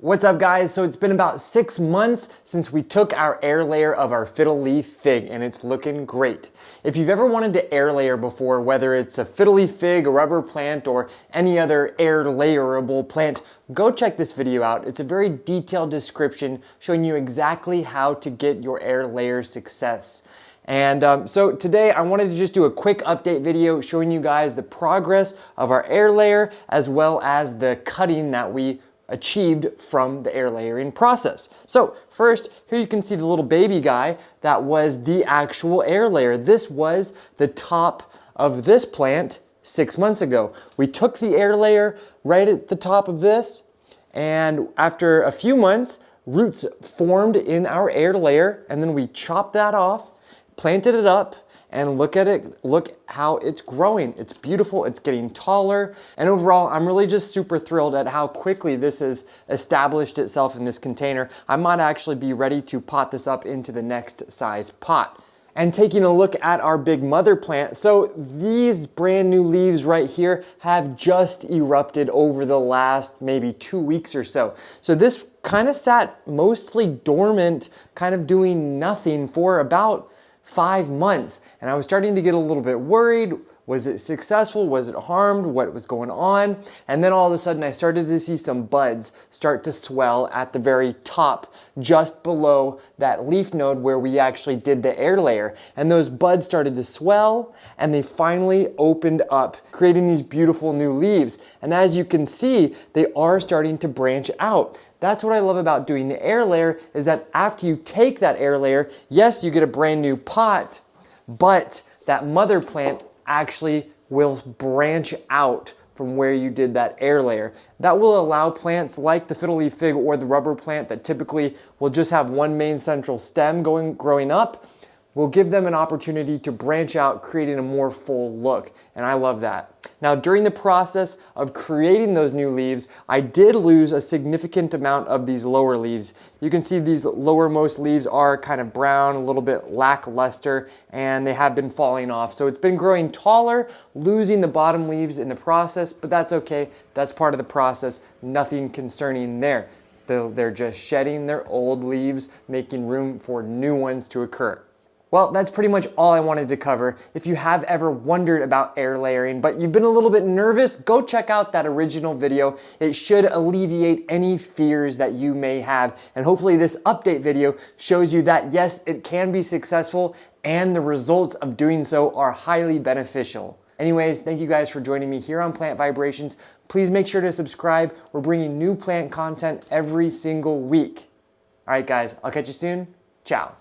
What's up guys? So it's been about 6 months since we took our air layer of our Fiddle Leaf Fig and it's looking great. If you've ever wanted to air layer before, whether it's a Fiddle Leaf Fig, a rubber plant, or any other air layerable plant, go check this video out. It's a very detailed description showing you exactly how to get your air layer success. And so today I wanted to just do a quick update video showing you guys the progress of our air layer as well as the cutting that we achieved from the air layering process. So first, here you can see the little baby guy that was the actual air layer. This was the top of this plant 6 months ago. We took the air layer right at the top of this, and after a few months, roots formed in our air layer, and then we chopped that off, planted it up, and look at it, look how it's growing. It's beautiful, it's getting taller, and overall, I'm really just super thrilled at how quickly this has established itself in this container. I might actually be ready to pot this up into the next size pot. And taking a look at our big mother plant, so these brand new leaves right here have just erupted over the last maybe 2 weeks or so. So this kind of sat mostly dormant, kind of doing nothing for about 5 months, and I was starting to get a little bit worried. Was it successful? Was it harmed? What was going on? And then all of a sudden I started to see some buds start to swell at the very top, just below that leaf node where we actually did the air layer. And those buds started to swell and they finally opened up, creating these beautiful new leaves. And as you can see, they are starting to branch out. That's what I love about doing the air layer, is that after you take that air layer, yes, you get a brand new pot, but that mother plant actually will branch out from where you did that air layer. That will allow plants like the Fiddle Leaf Fig or the rubber plant that typically will just have one main central stem growing up, will give them an opportunity to branch out, creating a more full look. And I love that. Now, during the process of creating those new leaves, I did lose a significant amount of these lower leaves. You can see these lowermost leaves are kind of brown, a little bit lackluster, and they have been falling off. So it's been growing taller, losing the bottom leaves in the process, but that's okay. That's part of the process. Nothing concerning there. They're just shedding their old leaves, making room for new ones to occur. Well, that's pretty much all I wanted to cover. If you have ever wondered about air layering, but you've been a little bit nervous, go check out that original video. It should alleviate any fears that you may have. And hopefully this update video shows you that yes, it can be successful and the results of doing so are highly beneficial. Anyways, thank you guys for joining me here on Plant Vibrations. Please make sure to subscribe. We're bringing new plant content every single week. All right, guys, I'll catch you soon. Ciao.